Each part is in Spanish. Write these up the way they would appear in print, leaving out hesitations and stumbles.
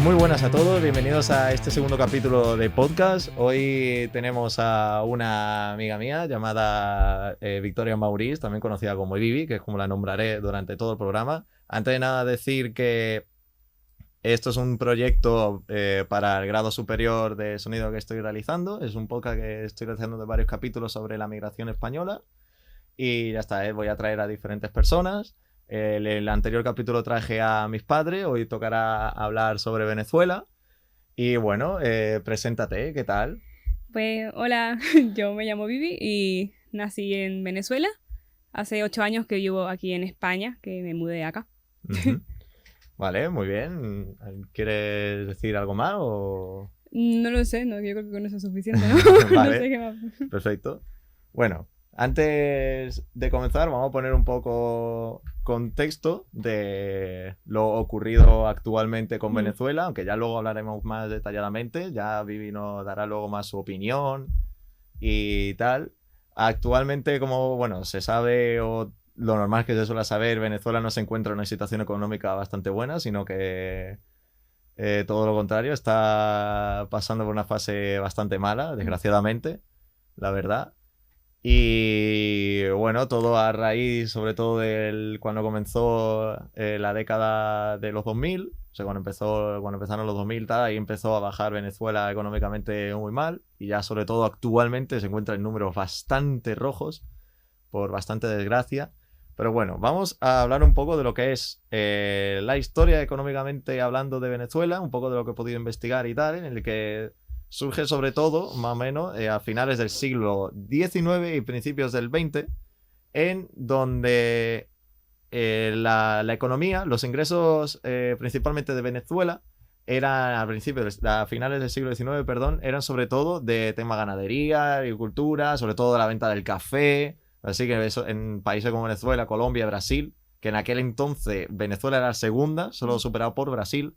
Muy buenas a todos, bienvenidos a este segundo capítulo de podcast. Hoy tenemos a una amiga mía llamada Victoria Maurice, también conocida como Vivi, que es como la nombraré durante todo el programa. Antes de nada decir que esto es un proyecto para el grado superior de sonido que estoy realizando. Es un podcast que estoy realizando de varios capítulos sobre la migración española. Y ya está, voy a traer a diferentes personas. El anterior capítulo traje a mis padres, hoy tocará hablar sobre Venezuela. Y bueno, preséntate, ¿qué tal? Pues hola, yo me llamo Vivi y nací en Venezuela. Hace 8 años que vivo aquí en España, que me mudé acá. Uh-huh. Vale, muy bien. ¿Quieres decir algo más o...? No lo sé, no, yo creo que con eso es suficiente, ¿no? Vale, no sé qué más. perfecto. Bueno, antes de comenzar vamos a poner un poco contexto de lo ocurrido actualmente con Venezuela, aunque ya luego hablaremos más detalladamente. Ya Vivi nos dará luego más su opinión y tal. Actualmente, como bueno, se sabe o lo normal que se suele saber, Venezuela no se encuentra en una situación económica bastante buena, sino que todo lo contrario, está pasando por una fase bastante mala, desgraciadamente, la verdad. Y bueno, todo a raíz, sobre todo, cuando comenzó la década de los 2000, o sea, cuando empezaron los 2000, tal, ahí empezó a bajar Venezuela económicamente muy mal, y ya sobre todo actualmente se encuentra en números bastante rojos, por bastante desgracia. Pero bueno, vamos a hablar un poco de lo que es la historia económicamente hablando de Venezuela, un poco de lo que he podido investigar y tal, en el que surge sobre todo, más o menos, a finales del siglo XIX y principios del XX, en donde la economía, los ingresos principalmente de Venezuela, eran a finales del siglo XIX, perdón, eran sobre todo de tema ganadería, agricultura, sobre todo de la venta del café. Así que eso, en países como Venezuela, Colombia, Brasil, que en aquel entonces Venezuela era la segunda, solo superado por Brasil,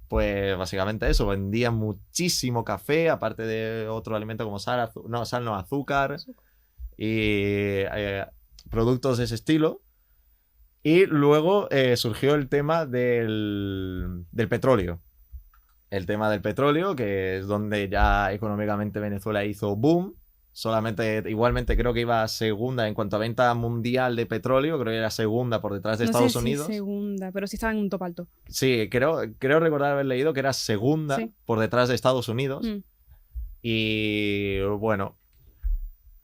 pues básicamente eso, vendían muchísimo café, aparte de otro alimento como azúcar y productos de ese estilo. Y luego surgió el tema del petróleo. El tema del petróleo, que es donde ya económicamente Venezuela hizo boom. Igualmente creo que iba segunda en cuanto a venta mundial de petróleo, creo que era segunda por detrás de Estados Unidos. No sé si segunda, pero sí estaba en un top alto. Sí, creo recordar haber leído que era segunda por detrás de Estados Unidos. Y bueno,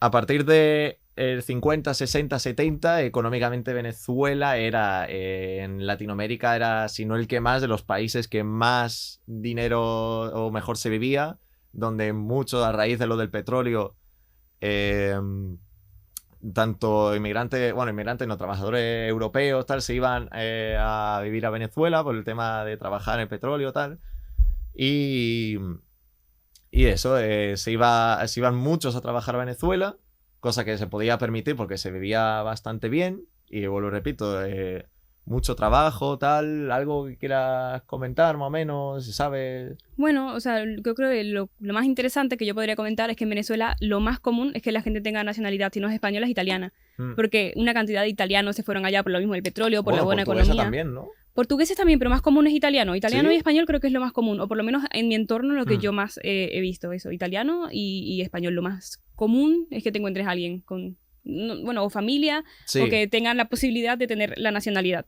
a partir de el 50, 60, 70, económicamente Venezuela era, en Latinoamérica era, si no el que más, de los países que más dinero o mejor se vivía, donde mucho a raíz de lo del petróleo, tanto inmigrantes no, trabajadores europeos, tal, se iban a vivir a Venezuela por el tema de trabajar en el petróleo, tal. Y eso, se iban muchos a trabajar a Venezuela, cosa que se podía permitir porque se vivía bastante bien. Y vuelvo y repito, mucho trabajo, tal, algo que quieras comentar más o menos, ¿sabes? Bueno, o sea, yo creo que lo más interesante que yo podría comentar es que en Venezuela lo más común es que la gente tenga nacionalidad, si no es española, es italiana. Porque una cantidad de italianos se fueron allá por lo mismo del petróleo, por la buena economía. También, ¿no? Portugueses también, pero más común es italiano. Italiano y español creo que es lo más común, o por lo menos en mi entorno lo que yo más he visto, eso, italiano y español. Lo más común es que te encuentres a alguien con, o familia, o que tengan la posibilidad de tener la nacionalidad.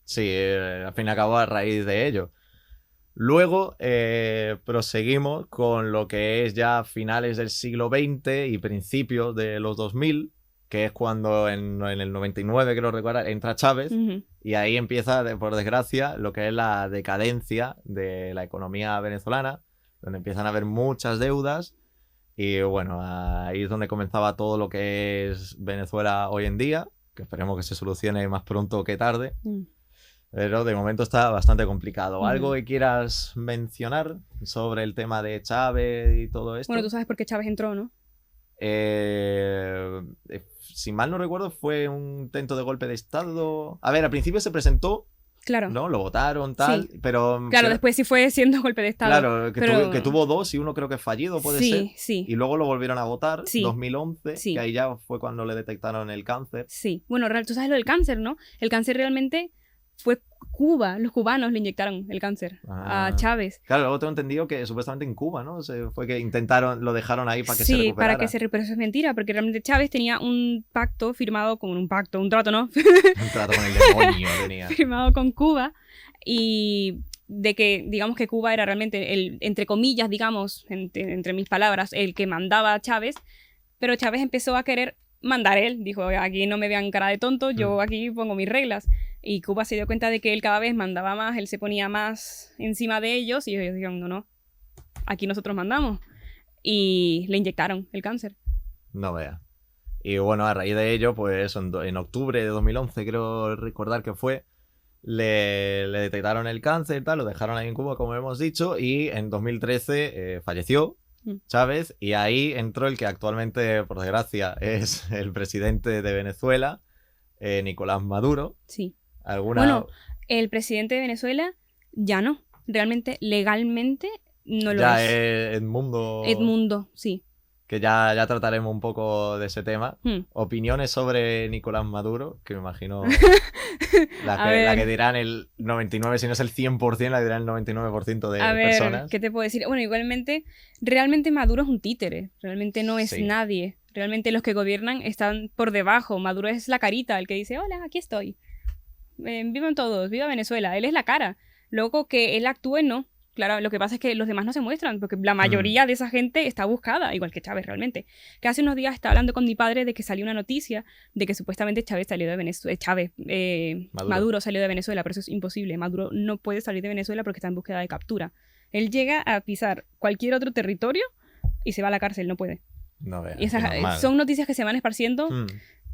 Sí, al fin y al cabo a raíz de ello. Luego proseguimos con lo que es ya finales del siglo XX y principios de los 2000, que es cuando en el 99, creo recordar, entra Chávez, y ahí empieza, por desgracia, lo que es la decadencia de la economía venezolana, donde empiezan a haber muchas deudas, y bueno, ahí es donde comenzaba todo lo que es Venezuela hoy en día, que esperemos que se solucione más pronto que tarde. Pero de momento está bastante complicado. ¿Algo que quieras mencionar sobre el tema de Chávez y todo esto? Bueno, tú sabes por qué Chávez entró, ¿no? Si mal no recuerdo, fue un intento de golpe de Estado. A ver, al principio se presentó, claro, ¿no? Lo votaron, tal, pero... Claro, después sí fue siendo golpe de Estado. Claro, que tuvo dos y uno creo que fallido, puede ser. Sí. Y luego lo volvieron a votar, 2011, que ahí ya fue cuando le detectaron el cáncer. Sí, bueno, tú sabes lo del cáncer, ¿no? El cáncer realmente fue Cuba, los cubanos le inyectaron el cáncer a Chávez. Claro, luego tengo entendido que supuestamente en Cuba, ¿no? Fue que lo dejaron ahí para que se recuperara. Sí, para que se recuperara. Pero eso es mentira, porque realmente Chávez tenía un pacto firmado con un trato, ¿no? Un trato con el demonio tenía. Firmado con Cuba, y de que, digamos que Cuba era realmente el, entre comillas, digamos, entre mis palabras, el que mandaba a Chávez, pero Chávez empezó a querer mandar él. Dijo, aquí no me vean cara de tonto, yo aquí pongo mis reglas. Y Cuba se dio cuenta de que él cada vez mandaba más, él se ponía más encima de ellos, y ellos dijeron, no, aquí nosotros mandamos. Y le inyectaron el cáncer. No vea. Y bueno, a raíz de ello, pues en octubre de 2011, creo recordar que fue, le detectaron el cáncer y tal, lo dejaron ahí en Cuba, como hemos dicho, y en 2013 falleció Chávez, y ahí entró el que actualmente, por desgracia, es el presidente de Venezuela, Nicolás Maduro. Sí. Bueno, el presidente de Venezuela ya no. Realmente, legalmente, no lo ya es. Ya es Edmundo. Edmundo, sí. Que ya trataremos un poco de ese tema. Opiniones sobre Nicolás Maduro, que me imagino la que dirán el 99%, si no es el 100%, la que dirán el 99% de personas. ¿Qué te puedo decir? Bueno, igualmente, realmente Maduro es un títere. Realmente no es nadie. Realmente los que gobiernan están por debajo. Maduro es la carita, el que dice, hola, aquí estoy. Vivan todos, viva Venezuela. Él es la cara. Luego que él actúe, no. Claro, lo que pasa es que los demás no se muestran, porque la mayoría de esa gente está buscada, igual que Chávez realmente. Que hace unos días estaba hablando con mi padre de que salió una noticia de que supuestamente Chávez salió de Venezuela. Maduro salió de Venezuela, pero eso es imposible. Maduro no puede salir de Venezuela porque está en búsqueda de captura. Él llega a pisar cualquier otro territorio y se va a la cárcel, no puede. No vea, y esas son noticias que se van esparciendo.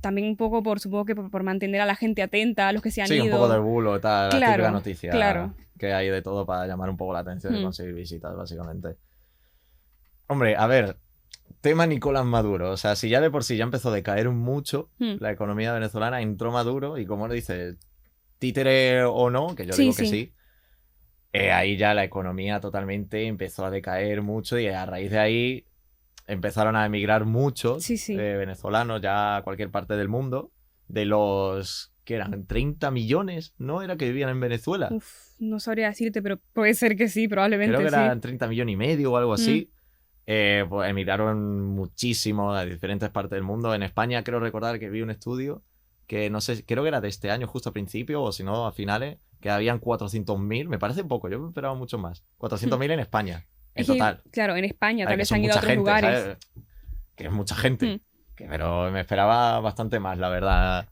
También un poco supongo que por mantener a la gente atenta, a los que se han ido. Sí, un poco de bulo, tal, la típica noticia. Claro. Que hay de todo para llamar un poco la atención y conseguir visitas, básicamente. Hombre, a ver, tema Nicolás Maduro. O sea, si ya de por sí ya empezó a decaer mucho la economía venezolana, entró Maduro y, como dice, títere o no, que yo digo que sí, ahí ya la economía totalmente empezó a decaer mucho, y a raíz de ahí empezaron a emigrar muchos venezolanos ya a cualquier parte del mundo, de los que eran 30 millones, ¿no? Era que vivían en Venezuela. No sabría decirte, pero puede ser que sí, probablemente. Creo que eran 30 millones y medio o algo así. Pues emigraron muchísimo a diferentes partes del mundo. En España creo recordar que vi un estudio que no sé, creo que era de este año justo a principio, o si no a finales, que habían 400.000, me parece poco, yo me esperaba mucho más. 400.000 en España, en total. Claro, en España, tal vez han ido a otros lugares. ¿sabes? Que es mucha gente, pero me esperaba bastante más, la verdad.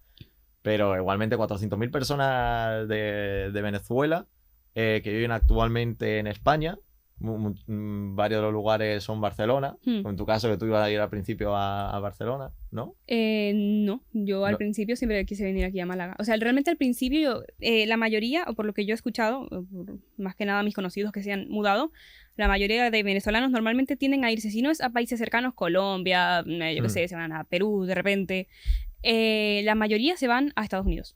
Pero igualmente 400.000 personas de Venezuela que viven actualmente en España. Varios de los lugares son Barcelona. En tu caso, que tú ibas a ir al principio a Barcelona, ¿no? No, yo al principio siempre quise venir aquí a Málaga. O sea, realmente al principio, la mayoría, o por lo que yo he escuchado, más que nada mis conocidos que se han mudado, la mayoría de venezolanos normalmente tienden a irse, si no es a países cercanos, Colombia, yo qué sé, se van a Perú de repente. La mayoría se van a Estados Unidos.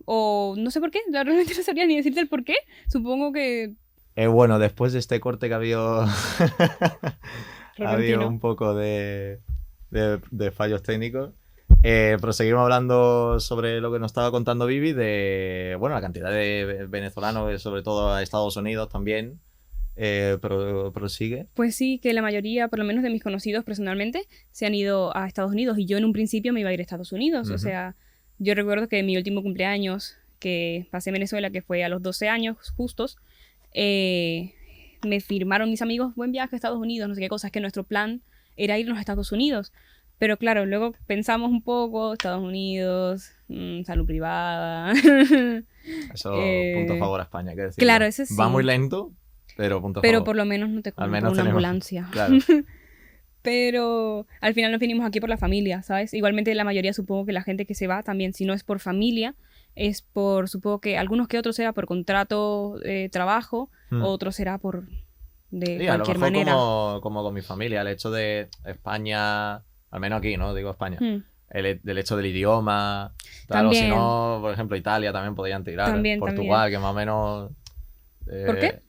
O no sé por qué, realmente no sabría ni decirte el por qué. Supongo que... bueno, después de este corte que ha habido, un poco de fallos técnicos, proseguimos hablando sobre lo que nos estaba contando Vivi, de la cantidad de venezolanos, sobre todo a Estados Unidos también. Prosigue. Pues sí, que la mayoría, por lo menos de mis conocidos personalmente, se han ido a Estados Unidos, y yo en un principio me iba a ir a Estados Unidos. O sea, yo recuerdo que mi último cumpleaños que pasé en Venezuela, que fue a los 12 años justos, me firmaron mis amigos, buen viaje a Estados Unidos, no sé qué cosas, que nuestro plan era irnos a Estados Unidos. Pero claro, luego pensamos un poco, Estados Unidos, salud privada. Eso, punto a favor a España, hay que decirlo. Claro, ese sí. Va muy lento, pero punto a pero favor. Por lo menos no te compro una ambulancia. Claro. Pero al final nos vinimos aquí por la familia, ¿sabes? Igualmente la mayoría, supongo que la gente que se va también, si no es por familia, es por, supongo que algunos que otros será por contrato, trabajo, otros será por cualquier manera. Como con mi familia, el hecho de España, al menos aquí, ¿no? Digo España. Del hecho del idioma, tal, o si no, por ejemplo, Italia también podrían tirar. Portugal, que más o menos... ¿Por qué?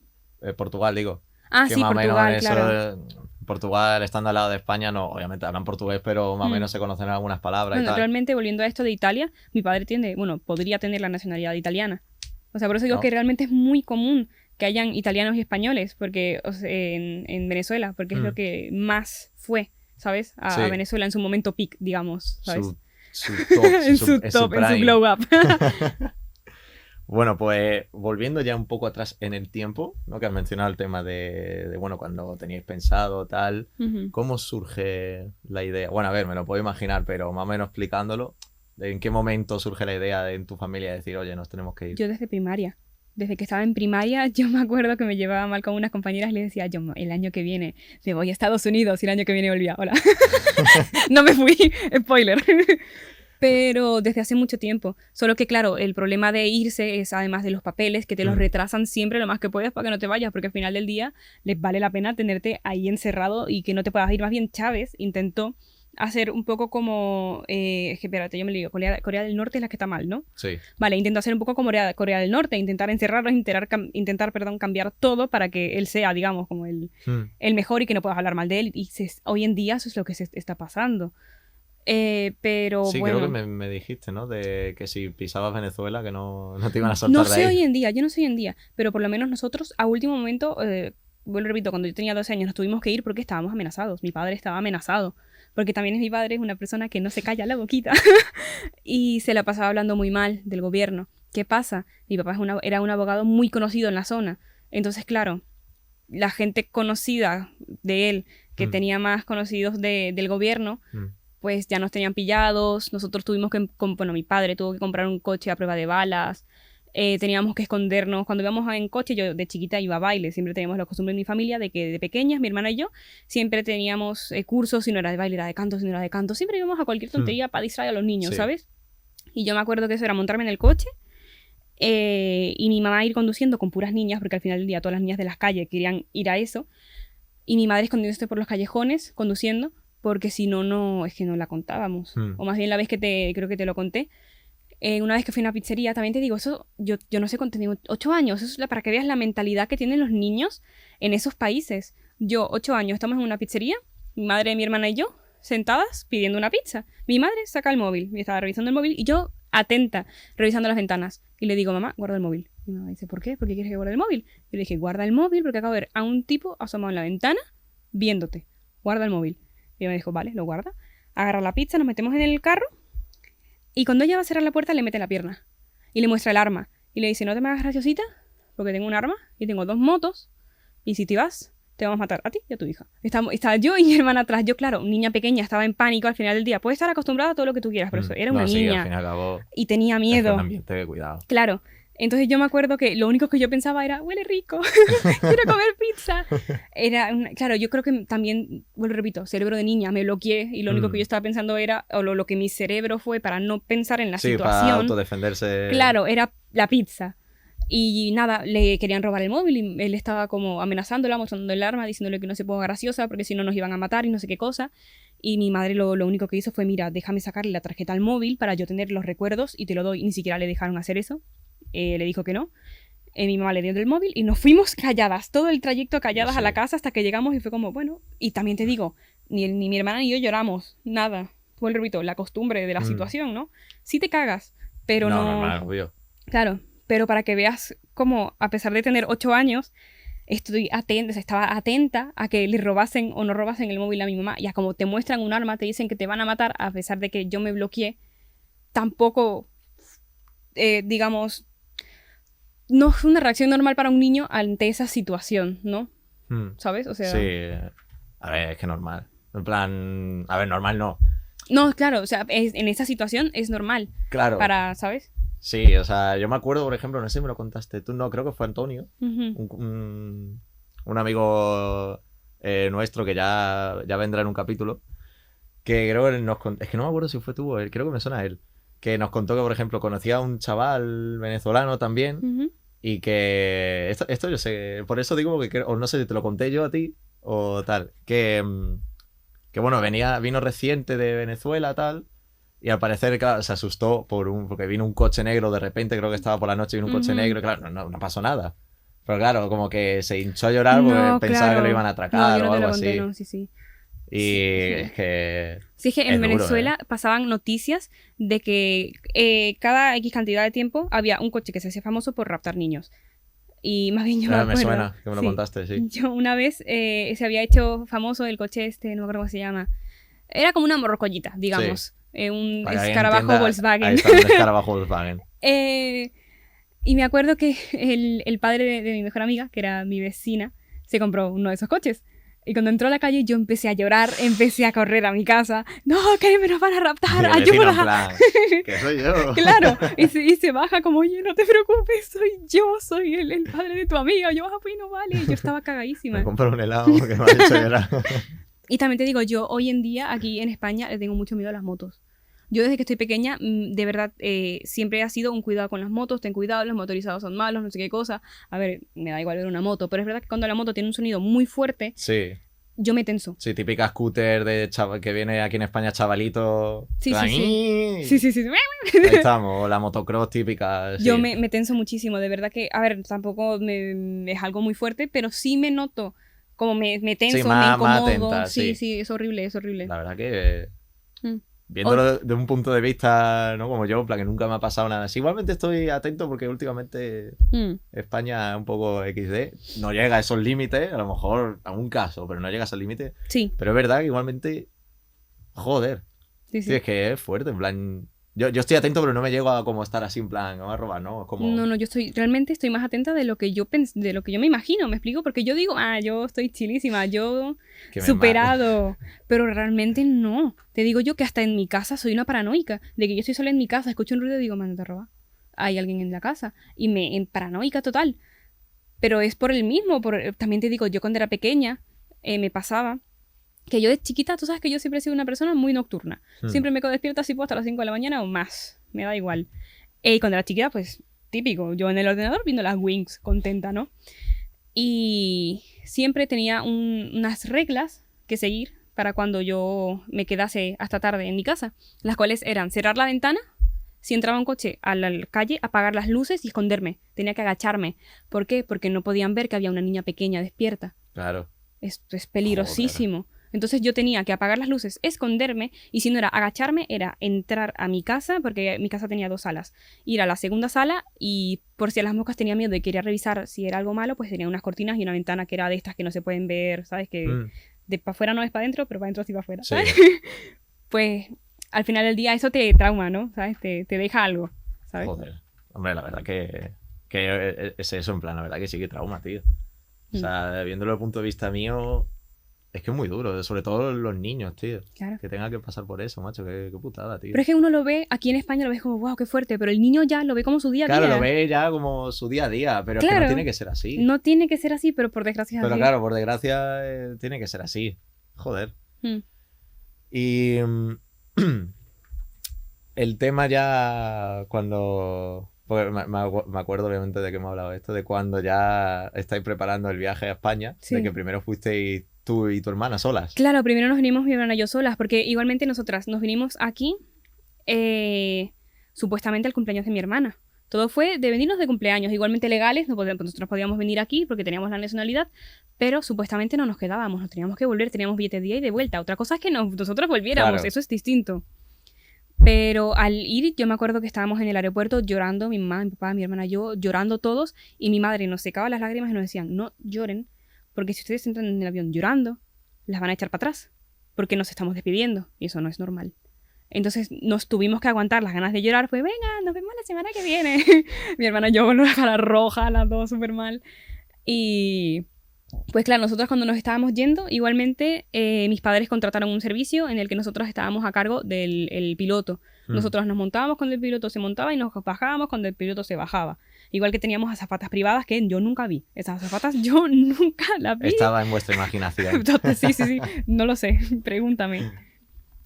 Portugal, digo. Ah, sí, Portugal, claro. Portugal, estando al lado de España, no, obviamente hablan portugués, pero más o menos se conocen algunas palabras y tal. Realmente, volviendo a esto de Italia, mi padre podría tener la nacionalidad italiana. O sea, por eso digo que realmente es muy común que hayan italianos y españoles porque o sea, en Venezuela, porque es lo que más fue, ¿sabes? A Venezuela en su momento peak, digamos, ¿sabes? Su top, en su top, en su glow up. Bueno, pues volviendo ya un poco atrás en el tiempo, ¿no? Que has mencionado el tema de bueno, cuando teníais pensado tal, ¿cómo surge la idea? Bueno, a ver, me lo puedo imaginar, pero más o menos explicándolo, ¿en qué momento surge la idea en tu familia de decir, oye, nos tenemos que ir? Yo desde primaria. Desde que estaba en primaria, yo me acuerdo que me llevaba mal con unas compañeras y les decía, yo el año que viene me voy a Estados Unidos y el año que viene volvía. Hola. No me fui, spoiler. Pero desde hace mucho tiempo. Solo que, claro, el problema de irse es, además de los papeles, que te los retrasan siempre lo más que puedes para que no te vayas, porque al final del día les vale la pena tenerte ahí encerrado y que no te puedas ir. Más bien, Chávez intentó hacer un poco como... es que, espérate, yo me digo, Corea del Norte es la que está mal, ¿no? Sí. Vale, intentó hacer un poco como Corea del Norte, intentar encerrarlos, intentar cambiar todo para que él sea, digamos, como el mejor y que no puedas hablar mal de él. Y hoy en día eso es lo que se está pasando. Pero sí, bueno. creo que me dijiste, ¿no? De que si pisabas Venezuela, que no te iban a soltar de ahí. No sé hoy en día, yo no sé hoy en día, pero por lo menos nosotros a último momento, vuelvo repito, cuando yo tenía 12 años nos tuvimos que ir porque estábamos amenazados. Mi padre estaba amenazado, porque también mi padre es una persona que no se calla la boquita y se la pasaba hablando muy mal del gobierno. ¿Qué pasa? Mi papá era un abogado muy conocido en la zona, entonces claro, la gente conocida de él, que tenía más conocidos del gobierno, pues ya nos tenían pillados, nosotros tuvimos que, bueno, mi padre tuvo que comprar un coche a prueba de balas, teníamos que escondernos, cuando íbamos en coche, yo de chiquita iba a baile, siempre teníamos la costumbre en mi familia de que de pequeñas, mi hermana y yo, siempre teníamos cursos, si no era de baile, era de canto, si no era de canto, siempre íbamos a cualquier tontería para distraer a los niños, ¿sabes? Y yo me acuerdo que eso era montarme en el coche, y mi mamá ir conduciendo con puras niñas, porque al final del día todas las niñas de las calles querían ir a eso, y mi madre escondiéndose por los callejones, conduciendo, porque si no, es que no la contábamos. O más bien la vez que creo que te lo conté, una vez que fui a una pizzería, también te digo, eso, yo no sé cuánto tengo, 8 años, eso es para que veas la mentalidad que tienen los niños en esos países. Yo, 8 años, estamos en una pizzería, mi madre, mi hermana y yo, sentadas pidiendo una pizza. Mi madre saca el móvil, y estaba revisando el móvil, y yo, atenta, revisando las ventanas, y le digo, mamá, guarda el móvil. Y mi mamá dice, ¿por qué? ¿Por qué quieres que guarde el móvil? Y le dije, guarda el móvil porque acabo de ver a un tipo asomado en la ventana viéndote, guarda el móvil. Y ella me dijo, vale, lo guarda. Agarra la pizza, nos metemos en el carro. Y cuando ella va a cerrar la puerta, le mete la pierna. Y le muestra el arma. Y le dice, no te me hagas graciosita, porque tengo un arma y tengo 2 motos. Y si te vas, te vamos a matar a ti y a tu hija. Estaba yo y mi hermana atrás. Yo, claro, niña pequeña, estaba en pánico al final del día. Puedes estar acostumbrada a todo lo que tú quieras, pero eso era una niña. Al fin y al cabo, y tenía miedo. Es un ambiente de cuidado. Claro. Entonces yo me acuerdo que lo único que yo pensaba era, huele rico, quiero comer pizza. Claro, yo creo que también, bueno, repito, cerebro de niña, me bloqueé y lo único que yo estaba pensando era, o lo que mi cerebro fue para no pensar en la situación. Para autodefenderse. Claro, era la pizza. Y nada, le querían robar el móvil y él estaba como amenazándola, mostrando el arma, diciéndole que no se ponga graciosa porque si no nos iban a matar y no sé qué cosa. Y mi madre lo único que hizo fue, mira, déjame sacarle la tarjeta al móvil para yo tener los recuerdos y te lo doy. Y ni siquiera le dejaron hacer eso. Le dijo que no. Mi mamá le dio el móvil y nos fuimos calladas, todo el trayecto calladas a la casa hasta que llegamos y fue como, bueno, y también te digo, ni mi hermana ni yo lloramos, nada. Fue el repito, la costumbre de la situación, ¿no? Sí te cagas, pero no... normal, obvio. Claro, pero para que veas cómo, a pesar de tener 8 años, estaba atenta a que le robasen o no robasen el móvil a mi mamá, y a como te muestran un arma, te dicen que te van a matar, a pesar de que yo me bloqueé, tampoco, digamos... No es una reacción normal para un niño ante esa situación, ¿no? ¿Sabes? O sea... Sí. A ver, es que normal. En plan... A ver, normal no. No, claro. O sea, en esa situación es normal. Claro. Para, ¿sabes? Sí, o sea, yo me acuerdo, por ejemplo, no sé si me lo contaste tú, no, creo que fue Antonio. Un amigo nuestro que ya vendrá en un capítulo. Que creo que nos contó... Es que no me acuerdo si fue tú o él. Creo que me suena a él. Que nos contó que, por ejemplo, conocía a un chaval venezolano también y que... Esto yo sé, por eso digo que... O no sé si te lo conté yo a ti o tal. Que bueno, vino reciente de Venezuela tal y al parecer, claro, se asustó porque vino un coche negro de repente, creo que estaba por la noche y vino un coche negro y claro, no pasó nada. Pero claro, como que se hinchó a llorar porque pensaba que lo iban a atracar o algo así. No, sí. Y es que... Sí, es que en duro, Venezuela pasaban noticias de que cada X cantidad de tiempo había un coche que se hacía famoso por raptar niños. Y más bien yo me acuerdo. Me suena, que me lo contaste, sí. Yo una vez se había hecho famoso el coche este, no me acuerdo cómo se llama. Era como una morrocollita, digamos. Un escarabajo Volkswagen. Ahí está, un escarabajo Volkswagen. Y me acuerdo que el padre de mi mejor amiga, que era mi vecina, se compró uno de esos coches. Y cuando entró a la calle yo empecé a llorar, empecé a correr a mi casa. ¡No, que me nos van a raptar! ¡Ayuda! ¡Que soy yo! Claro, y se baja como, oye, no te preocupes, soy el padre de tu amiga. Yo, pues no vale. Yo estaba cagadísima. Me compré un helado que me ha hecho llorar. Y también te digo, yo hoy en día aquí en España le tengo mucho miedo a las motos. Yo desde que estoy pequeña, de verdad, siempre ha sido un cuidado con las motos, ten cuidado, los motorizados son malos, no sé qué cosa. A ver, me da igual ver una moto, pero es verdad que cuando la moto tiene un sonido muy fuerte, sí, yo me tenso. Sí, típica scooter de que viene aquí en España chavalito. Sí. Ahí estamos, o la motocross típica. Sí. Yo me tenso muchísimo, de verdad que, a ver, tampoco es algo muy fuerte, pero sí me noto como me tenso, sí, me incomodo. Más atenta, sí, es horrible, es horrible. La verdad que... Viéndolo de un punto de vista, ¿no? Como yo, en plan que nunca me ha pasado nada así. Igualmente estoy atento porque últimamente España es un poco XD. No llega a esos límites, a lo mejor a un caso, pero no llega a esos límites. Sí. Pero es verdad que igualmente, joder. Sí. Es que es fuerte, en plan... Yo estoy atento, pero no me llego a como estar así en plan, me va a robar, ¿no? Es como... No, yo realmente estoy más atenta de lo que yo de lo que yo me imagino, ¿me explico? Porque yo digo, yo estoy chilísima, yo superado, pero realmente no. Te digo yo que hasta en mi casa soy una paranoica, de que yo estoy sola en mi casa, escucho un ruido y digo, man, no te roba. Hay alguien en la casa. Y en paranoica total. Pero es por el mismo, también te digo, yo cuando era pequeña, me pasaba que yo de chiquita, tú sabes que yo siempre he sido una persona muy nocturna. Siempre me quedo despierta así hasta las 5 de la mañana o más. Me da igual. Y cuando era chiquita, pues, típico. Yo en el ordenador viendo las Wings, contenta, ¿no? Y siempre tenía unas reglas que seguir para cuando yo me quedase hasta tarde en mi casa. Las cuales eran cerrar la ventana. Si entraba un coche a la calle, apagar las luces y esconderme. Tenía que agacharme. ¿Por qué? Porque no podían ver que había una niña pequeña despierta. Claro. Esto es peligrosísimo. Joder. Entonces yo tenía que apagar las luces, esconderme, y si no era agacharme, era entrar a mi casa, porque mi casa tenía 2 salas, ir a la segunda sala y por si a las moscas tenía miedo y quería revisar si era algo malo, pues tenía unas cortinas y una ventana que era de estas que no se pueden ver, ¿sabes? Que de para afuera no es para adentro, pero para adentro sí para afuera, ¿sabes? Sí. Pues al final del día eso te trauma, ¿no? ¿Sabes? Te deja algo, ¿sabes? Joder. Hombre, la verdad que es eso, en plan, la verdad que sí que trauma, tío. O sea, viéndolo desde el punto de vista mío... Es que es muy duro, sobre todo los niños, tío. Claro. Que tengan que pasar por eso, macho. Qué putada, tío. Pero es que uno lo ve, aquí en España lo ves como, wow, qué fuerte. Pero el niño ya lo ve como su día a día. Claro, lo ve ya como su día a día. Pero claro, es que no tiene que ser así. No tiene que ser así, pero por desgracia es así. Pero claro, por desgracia tiene que ser así. Joder. Y el tema ya cuando... Porque me acuerdo obviamente de que hemos hablado de esto, de cuando ya estáis preparando el viaje a España, de que primero fuisteis tú y tu hermana solas. Claro, primero nos vinimos mi hermana y yo solas, porque igualmente nosotras nos vinimos aquí supuestamente al cumpleaños de mi hermana. Todo fue de venirnos de cumpleaños, igualmente legales, nosotros podíamos venir aquí porque teníamos la nacionalidad, pero supuestamente no nos quedábamos, nos teníamos que volver, teníamos billete de ida y de vuelta. Otra cosa es que nosotros volviéramos, claro. Eso es distinto. Pero al ir, yo me acuerdo que estábamos en el aeropuerto llorando, mi mamá, mi papá, mi hermana, yo, llorando todos, y mi madre nos secaba las lágrimas y nos decían, no lloren, porque si ustedes entran en el avión llorando, las van a echar para atrás, porque nos estamos despidiendo, y eso no es normal. Entonces nos tuvimos que aguantar las ganas de llorar, fue, venga, nos vemos la semana que viene. Mi hermana y yo con la cara roja, las dos súper mal. Y pues claro, nosotros cuando nos estábamos yendo, igualmente mis padres contrataron un servicio en el que nosotros estábamos a cargo del piloto. Nosotros nos montábamos cuando el piloto se montaba y nos bajábamos cuando el piloto se bajaba. Igual que teníamos azafatas privadas que yo nunca vi. Esas azafatas yo nunca las vi. Estaba en vuestra imaginación. Sí, no lo sé, pregúntame.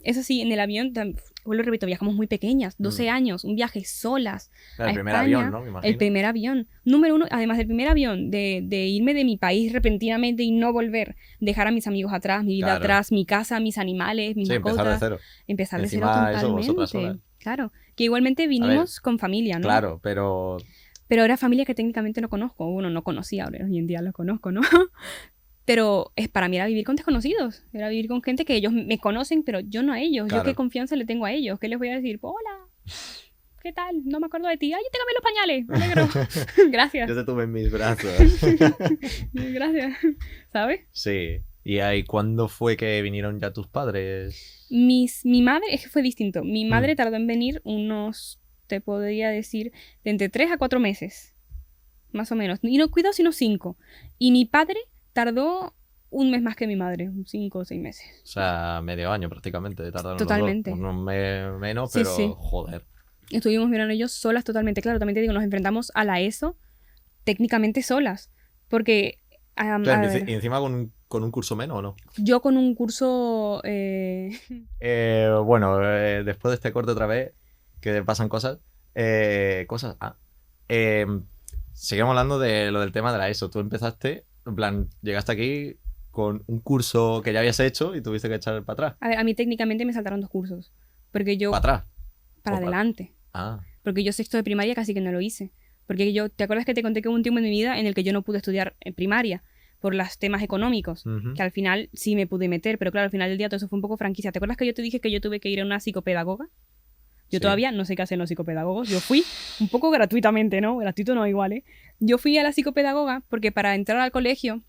Eso sí, en el avión, vuelvo y repito, viajamos muy pequeñas, 12 años, un viaje solas. Claro, el primer avión, ¿no? Me imagino. El primer avión. Número 1, además del primer avión, de irme de mi país repentinamente y no volver, dejar a mis amigos atrás, mi vida atrás, mi casa, mis animales, mis mascotas. Empezar de cero. Empezar de cero totalmente. Claro, que igualmente vinimos con familia, ¿no? Claro, pero era familia que técnicamente no conozco. Uno no conocía, ahora hoy en día lo conozco, ¿no? Pero para mí era vivir con desconocidos. Era vivir con gente que ellos me conocen, pero yo no a ellos. Claro. Yo qué confianza le tengo a ellos. ¿Qué les voy a decir? Hola, ¿qué tal? No me acuerdo de ti. Ay, yo te cambié los pañales. Me alegro. Gracias. Yo te tuve en mis brazos. Gracias. ¿Sabes? Sí. ¿Y ahí cuándo fue que vinieron ya tus padres? Mi madre, es que fue distinto. Mi madre tardó en venir unos, te podría decir, de entre 3 a 4 meses. Más o menos. Y no, cuidado, sino 5. Y mi padre tardó un mes más que mi madre, 5 o 6 meses. O sea, medio año prácticamente tardaron Totalmente. los dos. Unos menos, Sí, pero sí. joder. Estuvimos mirando ellos solas totalmente. Claro, también te digo, nos enfrentamos a la ESO técnicamente solas. Porque, Claro, y encima con un curso menos, ¿o no? yo con un curso... Bueno, después de este corte otra vez, que pasan cosas. Seguimos hablando de lo del tema de la ESO. Tú empezaste, en plan, llegaste aquí con un curso que ya habías hecho y tuviste que echar para atrás. A ver, a mí técnicamente me saltaron 2 cursos. Porque yo... ¿Para atrás? Para adelante. Ah, Porque yo sexto de primaria casi que no lo hice. Porque yo, ¿te acuerdas que te conté que hubo un tiempo en mi vida en el que yo no pude estudiar en primaria por los temas económicos? Que al final sí me pude meter, pero claro, al final del día todo eso fue un poco franquicia. ¿Te acuerdas que yo te dije que yo tuve que ir a una psicopedagoga? Yo Sí. todavía no sé qué hacen los psicopedagogos. Yo fui un poco gratuitamente, ¿no? Gratuito no igual, ¿eh? Yo fui a la psicopedagoga porque para entrar al colegio,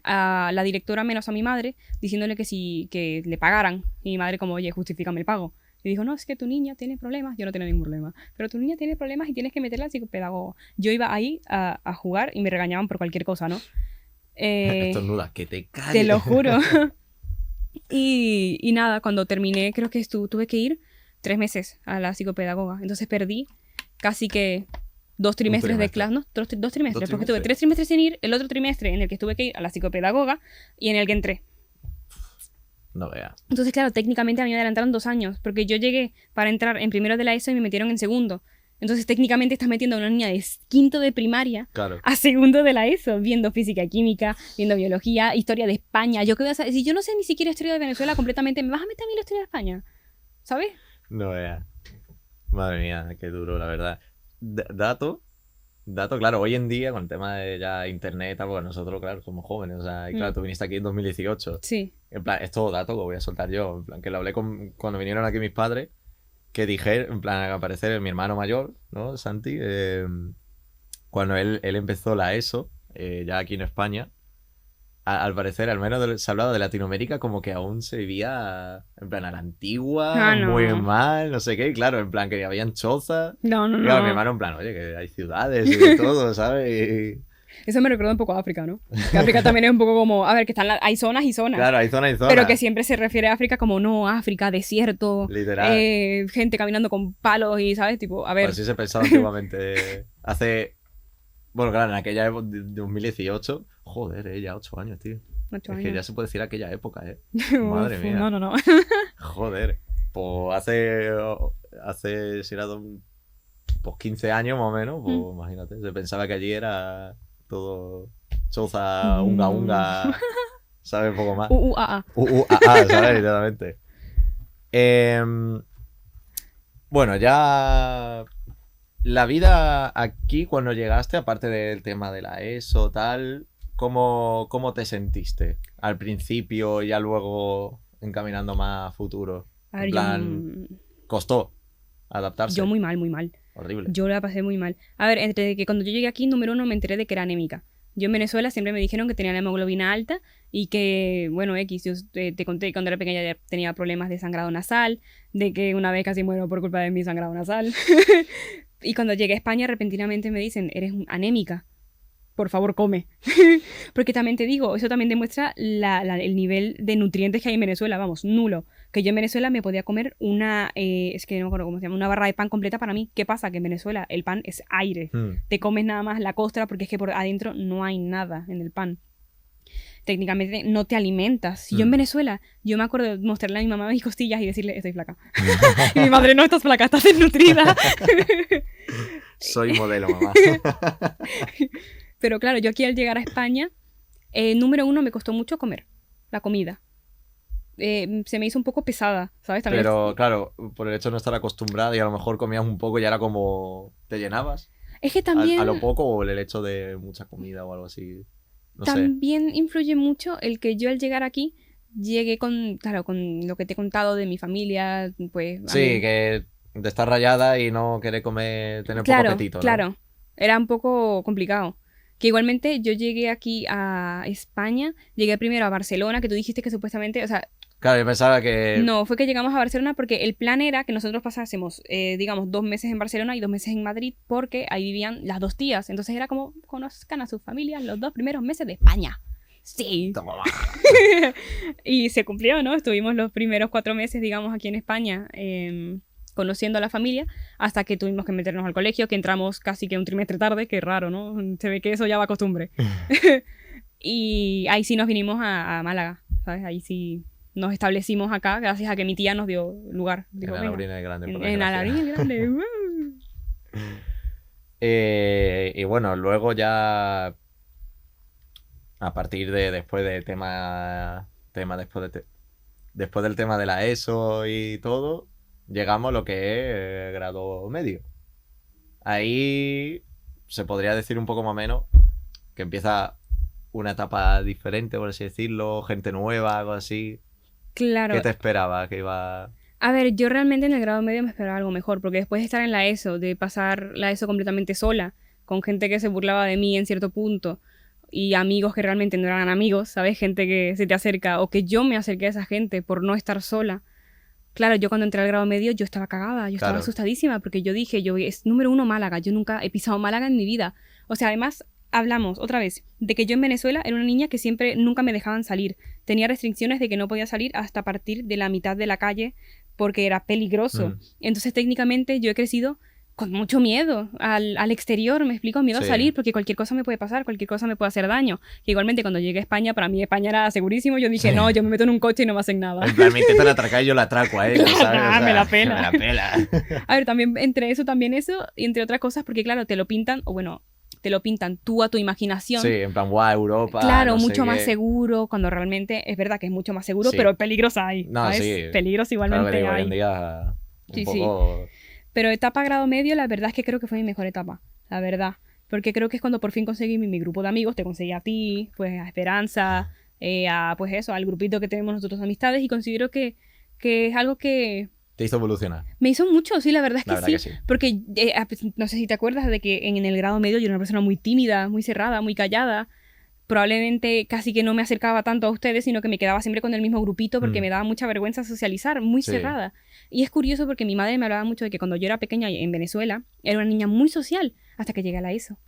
a la directora menos a mi madre, diciéndole que sí, que le pagaran. Y mi madre como, oye, justifícame el pago. Y dijo, no, es que tu niña tiene problemas. Yo no tengo ningún problema. Pero tu niña tiene problemas y tienes que meterla al psicopedagogo. Yo iba ahí a jugar y me regañaban por cualquier cosa, ¿no? estornuda, que te calles. Te lo juro. y nada, cuando terminé, creo que tuve que ir 3 meses a la psicopedagoga. Entonces perdí casi que 2 trimestres de clase, ¿no? 2 trimestres, porque tuve 3 trimestres sin ir, el otro trimestre en el que tuve que ir a la psicopedagoga y en el que entré. No veas. Entonces, claro, técnicamente a mí me adelantaron 2 años, porque yo llegué para entrar en primero de la ESO y me metieron en segundo. Entonces, técnicamente estás metiendo a una niña de quinto de primaria a segundo de la ESO, viendo física y química, viendo biología, historia de España. ¿Yo qué voy a saber? Si yo no sé ni siquiera historia de Venezuela completamente, ¿me vas a meter a mí la historia de España? ¿Sabes? No veas. Madre mía, qué duro, la verdad. Dato, claro, hoy en día con el tema de ya internet, porque nosotros, claro, somos jóvenes, o sea, y claro, tú viniste aquí en 2018. Sí. En plan, es todo dato que voy a soltar yo, en plan, que lo hablé cuando vinieron aquí mis padres, que dije, en plan, al parecer, mi hermano mayor, ¿no? Santi, cuando él empezó la ESO, ya aquí en España, al parecer, al menos se hablaba de Latinoamérica como que aún se vivía en plan a la antigua, no. muy mal, no sé qué, y claro, en plan que habían chozas. No. Y claro, mi hermano en plan, oye, que hay ciudades y de todo, ¿sabes? Eso me recuerda un poco a África, ¿no? Que África también es un poco como, a ver, que hay zonas y zonas. Claro, hay zonas y zonas. Pero que siempre se refiere a África como, no, África, desierto. Literal. Gente caminando con palos y, ¿sabes? Tipo, a ver. Pues así se pensaba antiguamente. Bueno, claro, en aquella época, 2018, joder, ya 8 años, tío. 8 Es años. que ya se puede decir aquella época, Madre mía. No. Joder. Pues si era pues 15 años más o menos, pues imagínate. Se pensaba que allí era todo choza, unga, ¿sabes? Un poco más. ¿Sabes? Literalmente. Bueno, ya la vida aquí cuando llegaste, aparte del tema de la ESO, tal, ¿cómo te sentiste? Al principio y ya luego encaminando más a futuro. A ver, En plan, ¿costó adaptarse? Yo muy mal. Horrible. Yo la pasé muy mal. A ver, entre que cuando yo llegué aquí, número 1, me enteré de que era anémica. Yo en Venezuela siempre me dijeron que tenía la hemoglobina alta y que, bueno, yo te conté que cuando era pequeña ya tenía problemas de sangrado nasal, de que una vez casi muero por culpa de mi sangrado nasal. Y cuando llegué a España, repentinamente me dicen, eres anémica. Por favor, come. Porque también te digo, eso también demuestra el nivel de nutrientes que hay en Venezuela, vamos, nulo. Que yo en Venezuela me podía comer es que no me acuerdo cómo se llama, una barra de pan completa para mí. ¿Qué pasa? Que en Venezuela el pan es aire. Te comes nada más la costra porque es que por adentro no hay nada en el pan. Técnicamente no te alimentas. Yo en Venezuela, yo me acuerdo de mostrarle a mi mamá mis costillas y decirle, estoy flaca. Y mi madre, no estás flaca, estás desnutrida. Soy modelo, mamá. Pero claro, yo aquí al llegar a España, número 1, me costó mucho comer la comida. Se me hizo un poco pesada, ¿sabes? También Pero claro, por el hecho de no estar acostumbrada y a lo mejor comías un poco y era como... ¿Te llenabas? Es que también... ¿A lo poco o el hecho de mucha comida o algo así? No sé. También influye mucho el que yo al llegar aquí llegué con, claro, con lo que te he contado de mi familia, pues... Sí, que de estar rayada y no querer comer, tener poco Claro, apetito, ¿no? claro. Era un poco complicado. Que igualmente yo llegué aquí a España, llegué primero a Barcelona, que tú dijiste que supuestamente, o sea, Claro, yo pensaba que... no, fue que llegamos a Barcelona porque el plan era que nosotros pasásemos, digamos, 2 meses en Barcelona y 2 meses en Madrid porque ahí vivían las dos tías. Entonces era como conozcan a sus familias los 2 primeros meses de España. Sí. Toma. Y se cumplió, ¿no? Estuvimos los primeros 4 meses, digamos, aquí en España, conociendo a la familia, hasta que tuvimos que meternos al colegio, que entramos casi que un trimestre tarde, que raro, ¿no? Se ve que eso ya va a costumbre. Y ahí sí nos vinimos a Málaga, ¿sabes? Ahí sí nos establecimos acá, gracias a que mi tía nos dio lugar. Dijo, En Alaurín el Grande. por en desgracia. Alaurín el Grande. Y bueno, luego ya a partir de después del después del tema de la ESO y todo, llegamos a lo que es grado medio. Ahí se podría decir un poco más o menos que empieza una etapa diferente, por así decirlo, gente nueva, algo así. Claro. ¿Qué te esperaba que iba? A ver, yo realmente en el grado medio me esperaba algo mejor, porque después de estar en la ESO, de pasar la ESO completamente sola, con gente que se burlaba de mí en cierto punto, y amigos que realmente no eran amigos, ¿sabes? Gente que se te acerca, o que yo me acerqué a esa gente por no estar sola. Claro, yo cuando entré al grado medio yo estaba cagada, yo estaba Claro. asustadísima, porque yo dije, yo es número 1 Málaga, yo nunca he pisado Málaga en mi vida. O sea, además hablamos otra vez de que yo en Venezuela era una niña que siempre nunca me dejaban salir. Tenía restricciones de que no podía salir hasta partir de la mitad de la calle porque era peligroso. Entonces técnicamente yo he crecido con mucho miedo al exterior, me explico, miedo a Sí. salir porque cualquier cosa me puede pasar, cualquier cosa me puede hacer daño. Que igualmente cuando llegué a España, para mí España era segurísimo, yo dije, Sí. no, yo me meto en un coche y no me hacen nada. En plan, me intentan atracar y yo la atraco a él, ¿sabes? Ah, me la pela. Me la pela. A ver, también entre eso, y entre otras cosas, porque claro, te lo pintan, o bueno, te lo pintan tú a tu imaginación. Sí, en plan, guau, Europa. Claro, no sé mucho más qué. seguro, cuando realmente es verdad que es mucho más seguro, Sí. pero peligros hay. No, ¿sabes? sí. Peligros Claro igualmente que digo, hoy hay. en día un Sí, sí. poco... Pero etapa grado medio, la verdad es que creo que fue mi mejor etapa, la verdad. Porque creo que es cuando por fin conseguí mi grupo de amigos, te conseguí a ti, pues a Esperanza, pues eso, al grupito que tenemos nosotros amistades, y considero que es algo que Te hizo evolucionar. me hizo mucho, sí, la verdad es que La verdad sí. que sí. Porque no sé si te acuerdas de que en el grado medio yo era una persona muy tímida, muy cerrada, muy callada. Probablemente casi que no me acercaba tanto a ustedes, sino que me quedaba siempre con el mismo grupito porque me daba mucha vergüenza socializar, muy Sí. cerrada. Y es curioso porque mi madre me hablaba mucho de que cuando yo era pequeña en Venezuela, era una niña muy social, hasta que llegué a la ESO.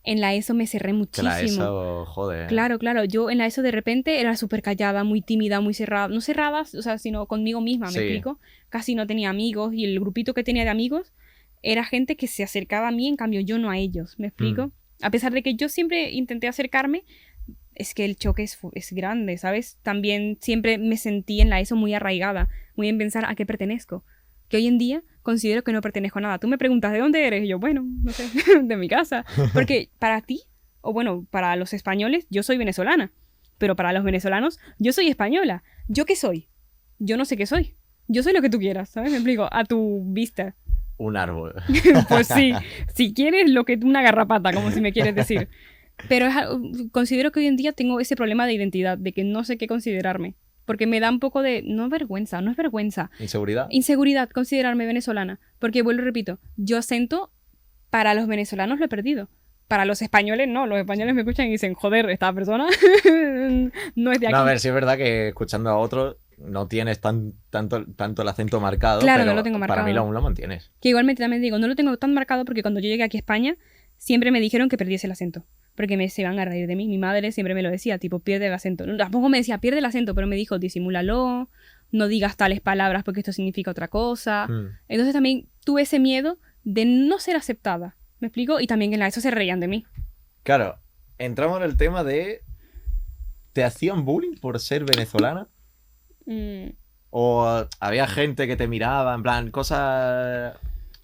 En la ESO me cerré Que muchísimo. la ESO, joder. Claro, claro. Yo en la ESO de repente era súper callada, muy tímida, muy cerrada. No cerrada, o sea, sino conmigo misma, ¿me Sí. explico? Casi no tenía amigos y el grupito que tenía de amigos era gente que se acercaba a mí, en cambio yo no a ellos, ¿me explico? A pesar de que yo siempre intenté acercarme, es que el choque es grande, ¿sabes? También siempre me sentí en la ESO muy arraigada, muy en pensar a qué pertenezco. Que hoy en día considero que no pertenezco a nada. Tú me preguntas, ¿de dónde eres? Y yo, bueno, no sé, de mi casa. Porque para ti, o bueno, para los españoles, yo soy venezolana. Pero para los venezolanos, yo soy española. ¿Yo qué soy? Yo no sé qué soy. Yo soy lo que tú quieras, ¿sabes? Me explico, a tu vista. Un árbol. Pues sí, si quieres lo que una garrapata, como si me quieres decir. Pero considero que hoy en día tengo ese problema de identidad, de que no sé qué considerarme. Porque me da un poco de, no es vergüenza. ¿Inseguridad? Inseguridad considerarme venezolana. Porque vuelvo y repito, yo acento para los venezolanos lo he perdido. Para los españoles no, los españoles me escuchan y dicen, joder, esta persona no es de aquí. No, a ver, sí es verdad que escuchando a otros no tienes tanto el acento marcado. Claro, pero no lo tengo marcado. Para mí aún lo mantienes. Que igualmente también digo, no lo tengo tan marcado porque cuando yo llegué aquí a España, siempre me dijeron que perdiese el acento. Porque se iban a reír de mí. Mi madre siempre me lo decía, tipo, pierde el acento. No, tampoco me decía, pierde el acento, pero me dijo, disimúlalo, no digas tales palabras porque esto significa otra cosa. Entonces también tuve ese miedo de no ser aceptada. ¿Me explico? Y también en la ESO se reían de mí. Claro, entramos en el tema de... ¿Te hacían bullying por ser venezolana? ¿O había gente que te miraba, en plan, cosas...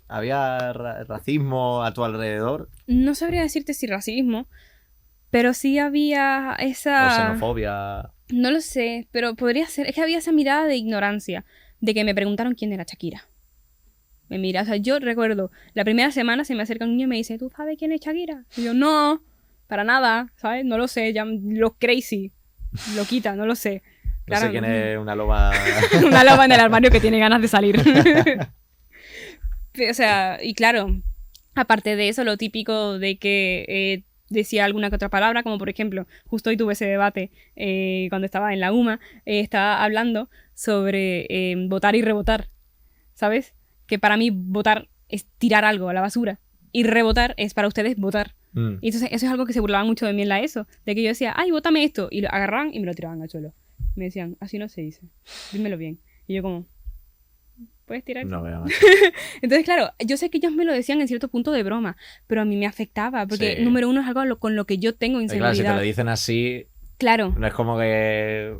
¿Había racismo a tu alrededor? No sabría decirte si racismo, pero sí había esa... ¿O xenofobia? No lo sé, pero podría ser... Es que había esa mirada de ignorancia, de que me preguntaron quién era Shakira. Me mira, o sea, yo recuerdo, la primera semana se me acerca un niño y me dice, ¿tú sabes quién es Shakira? Y yo, no. para nada, ¿sabes? No lo sé, ya los crazy, loquita, no lo sé. Claro, no sé quién es una loba... Una loba en el armario que tiene ganas de salir. O sea, y claro, aparte de eso, lo típico de que decía alguna que otra palabra, como por ejemplo, justo hoy tuve ese debate cuando estaba en la UMA, estaba hablando sobre votar y rebotar, ¿sabes? Que para mí votar es tirar algo a la basura y rebotar es para ustedes votar. Y entonces eso es algo que se burlaban mucho de mí en la ESO, de que yo decía, ay, bótame esto, y lo agarraban y me lo tiraban al suelo. Me decían, así no se dice, dímelo bien. Y yo como, ¿puedes tirar? No veo más. Entonces, claro, yo sé que ellos me lo decían en cierto punto de broma, pero a mí me afectaba, porque Sí. número uno es algo con lo que yo tengo inseguridad. Claro, si te lo dicen así, claro. No es como que...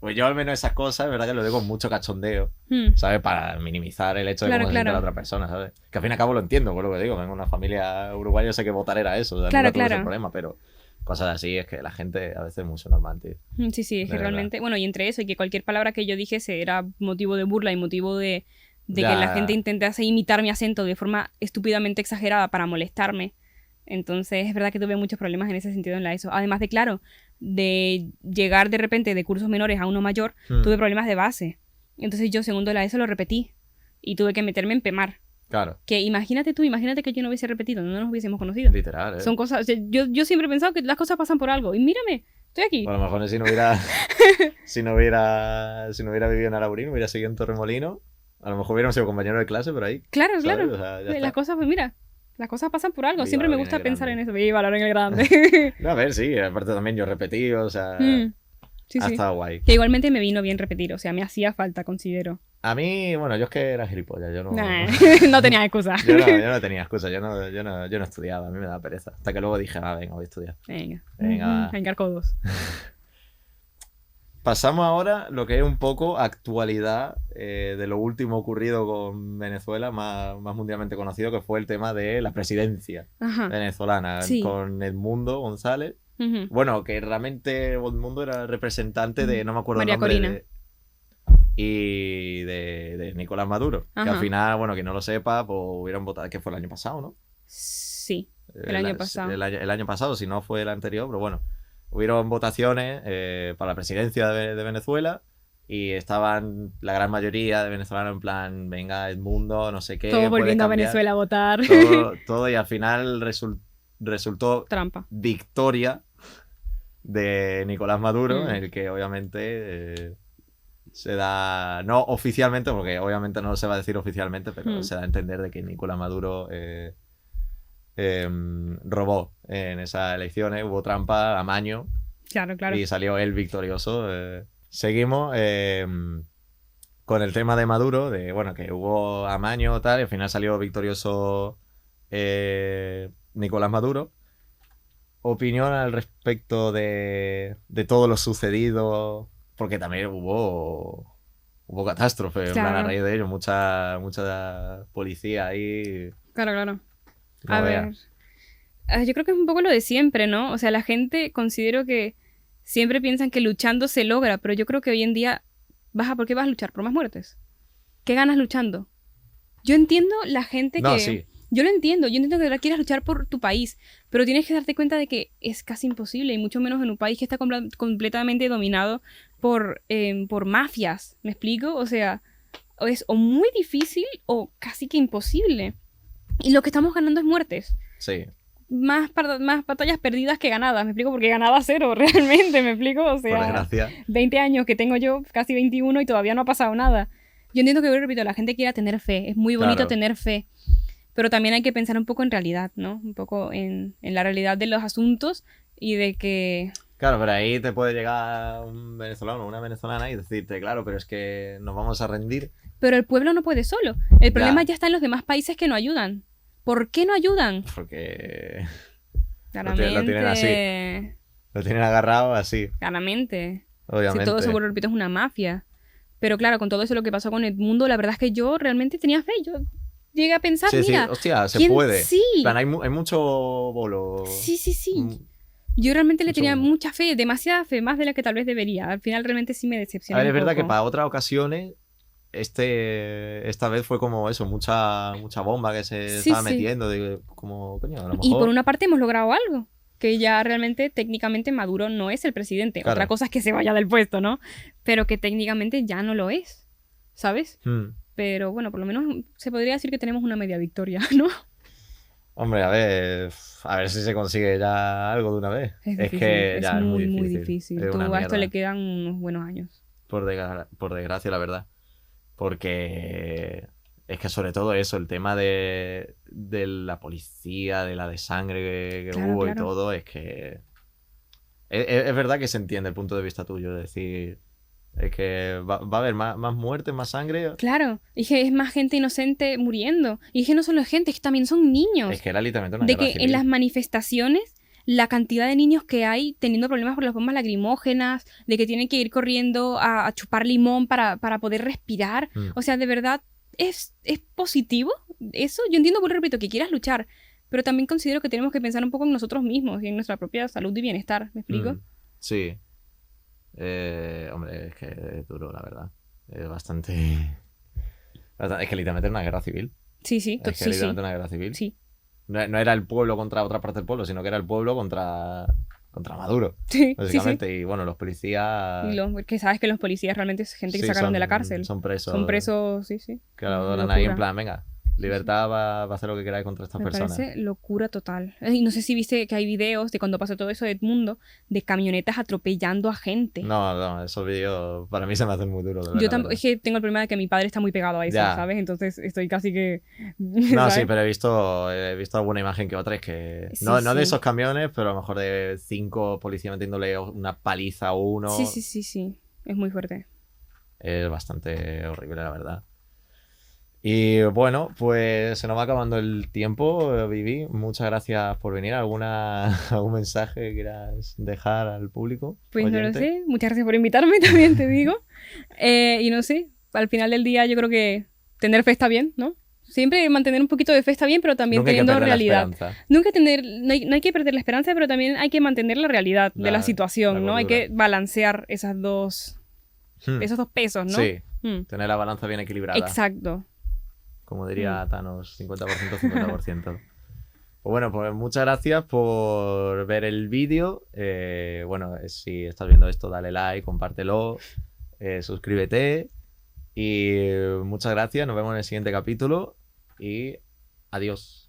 Pues yo al menos esas cosas, es verdad que lo digo con mucho cachondeo, ¿sabes? Para minimizar el hecho de cómo se siente la otra persona, ¿sabes? Que al fin y al cabo lo entiendo, por lo que digo. Vengo de una familia uruguaya, sé que votar era eso, o sea, nunca tuve ese problema, pero cosas así es que la gente a veces es mucho normal, tío. Sí, es que realmente... Bueno, y entre eso y que cualquier palabra que yo dijese era motivo de burla y motivo de que la gente intentase imitar mi acento de forma estúpidamente exagerada para molestarme. Entonces es verdad que tuve muchos problemas en ese sentido en la ESO. Además de, claro, de llegar de repente de cursos menores a uno mayor, tuve problemas de base. Entonces yo segundo de la ESO lo repetí y tuve que meterme en PEMAR. Claro. Que imagínate que yo no hubiese repetido, no nos hubiésemos conocido. Literal, Son cosas, o sea, yo siempre he pensado que las cosas pasan por algo. Y mírame, estoy aquí. Bueno, a lo mejor si no hubiera si no hubiera vivido en Araurín, hubiera seguido en Torremolino, a lo mejor hubiéramos sido compañeros de clase por ahí. Claro, ¿sabes? claro. O sea, las cosas, pues mira, las cosas pasan por algo. Viva Siempre me Lorena gusta el pensar Grande. en eso. Viva Lorena el Grande. No, a ver, sí, aparte también yo repetí, o sea, Sí, ha sí. estado guay. Que igualmente me vino bien repetir, o sea, me hacía falta, considero. A mí, bueno, yo es que era gilipollas, yo no... Nah, no tenía excusa. Yo no tenía excusa, yo no estudiaba, a mí me daba pereza. Hasta que luego dije, venga, voy a estudiar. Venga. Venga. Venga, codos. Pasamos ahora lo que es un poco actualidad de lo último ocurrido con Venezuela, más mundialmente conocido, que fue el tema de la presidencia venezolana, con Edmundo González. Bueno, que realmente Edmundo era representante de, no me acuerdo María el nombre, Corina. y de Nicolás Maduro. Que al final, bueno, quien no lo sepa, pues hubieron votado, que fue el año pasado, ¿no? Sí, el año pasado. El año pasado, si no fue el anterior, pero bueno. Hubieron votaciones para la presidencia de Venezuela y estaban la gran mayoría de venezolanos en plan, venga, Edmundo, no sé qué. Todo volviendo a Venezuela a votar. Todo y al final resultó trampa. Victoria de Nicolás Maduro, en el que obviamente se da, no oficialmente, porque obviamente no se va a decir oficialmente, pero se da a entender de que Nicolás Maduro... robó en esas elecciones, hubo trampa, amaño. Claro. Y salió él victorioso. Seguimos con el tema de Maduro, de bueno, que hubo amaño tal, y al final salió victorioso Nicolás Maduro. Opinión al respecto de todo lo sucedido, porque también hubo catástrofe, en plan, a raíz de ello, mucha policía ahí. Claro. No a ver, yo creo que es un poco lo de siempre, ¿no? O sea, la gente considero que siempre piensan que luchando se logra, pero yo creo que hoy en día, ¿por qué vas a luchar? ¿Por más muertes? ¿Qué ganas luchando? Yo entiendo la gente que... Sí. Yo entiendo que ahora quieras luchar por tu país, pero tienes que darte cuenta de que es casi imposible, y mucho menos en un país que está completamente dominado por mafias, ¿me explico? O sea, es o muy difícil o casi que imposible. Y lo que estamos ganando es muertes. Sí. Más batallas perdidas que ganadas, ¿me explico? Porque ganadas cero, realmente, ¿me explico? O sea, por desgracia. 20 años que tengo yo, casi 21, y todavía no ha pasado nada. Yo entiendo que, repito, la gente quiera tener fe. Es muy bonito tener fe. Pero también hay que pensar un poco en realidad, ¿no? Un poco en la realidad de los asuntos y de que... Claro, pero ahí te puede llegar un venezolano o una venezolana y decirte, claro, pero es que nos vamos a rendir. Pero el pueblo no puede solo. El problema ya está en los demás países que no ayudan. ¿Por qué no ayudan? Porque claramente... lo tienen así. Lo tienen agarrado así. Claramente. Obviamente. Si todo seguro, repito, es una mafia. Pero claro, con todo eso lo que pasó con Edmundo, la verdad es que yo realmente tenía fe. Yo llegué a pensar, mira... hostia, se puede. Sí. Plan, hay mucho bolo. Sí. Yo realmente le tenía mucha fe, demasiada fe, más de la que tal vez debería. Al final realmente sí me decepcionó. A ver, es verdad que para otras ocasiones... Esta vez fue como eso, mucha bomba que se estaba metiendo. Como, coño, a lo mejor... Y por una parte hemos logrado algo. que ya realmente, técnicamente, Maduro no es el presidente. Claro. Otra cosa es que se vaya del puesto, ¿no? Pero que técnicamente ya no lo es, ¿sabes? Pero bueno, por lo menos se podría decir que tenemos una media victoria, ¿no? Hombre, a ver si se consigue ya algo de una vez. Es Es difícil, que es ya es muy, muy muy difícil. difícil. Es una A esto mierda. le quedan unos buenos años. Por desgracia, la verdad. Porque es que sobre todo eso, el tema de la policía, de la de sangre que Claro, hubo y claro. todo, es que... Es verdad que se entiende el punto de vista tuyo, es decir, es que va a haber más muertes, más sangre. Claro, y que es más gente inocente muriendo. Y es que no solo es gente, es que también son niños. Es que era literalmente una De guerra que civil. en las manifestaciones la cantidad de niños que hay teniendo problemas por las bombas lacrimógenas, de que tienen que ir corriendo a chupar limón para poder respirar. O sea, de verdad, ¿es positivo eso? Yo entiendo, vuelvo y repito, que quieras luchar, pero también considero que tenemos que pensar un poco en nosotros mismos y en nuestra propia salud y bienestar. ¿Me explico? Sí. Hombre, es que es duro, la verdad. Es bastante... Es que literalmente era una guerra civil. Sí, sí, Es que sí, sí. literalmente una guerra civil. Sí. No era el pueblo contra otra parte del pueblo, sino que era el pueblo contra Maduro, Sí, básicamente. sí, sí. Y bueno, los policías... Y que sabes que los policías realmente es gente que sí, sacaron de la cárcel. Son presos. Son presos, sí, sí. Que lo adoran Locura. ahí en plan, venga, libertad va a hacer lo que queráis contra estas Me personas. parece locura total. Y no sé si viste que hay videos de cuando pasó todo eso de Edmundo, de camionetas atropellando a gente. No, esos vídeos para mí se me hacen muy duros. De Yo verdad. es que tengo el problema de que mi padre está muy pegado a eso, Ya. ¿sabes? Entonces estoy casi que... No, ¿sabes? sí, pero he visto alguna imagen que otra. Es que Sí, no de sí. esos camiones, pero a lo mejor de 5 policías metiéndole una paliza a uno. Sí, sí, sí, sí. Es muy fuerte. Es bastante horrible, la verdad. Y bueno, pues se nos va acabando el tiempo, Vivi. Muchas gracias por venir. ¿Algún mensaje que quieras dejar al público? Pues no lo oyente? sé. Muchas gracias por invitarme, también te digo. Y no sé, al final del día yo creo que tener fe está bien, ¿no? Siempre mantener un poquito de fe está bien, pero también Nunca hay que teniendo perder la realidad. esperanza. No hay que perder la esperanza, pero también hay que mantener la realidad de la situación, ¿no? Hay que balancear esos dos pesos, ¿no? Sí, tener la balanza bien equilibrada. Exacto. Como diría Thanos, 50%, 50%. Pues bueno, pues muchas gracias por ver el vídeo. Bueno, si estás viendo esto, dale like, compártelo, suscríbete. Y muchas gracias, nos vemos en el siguiente capítulo y adiós.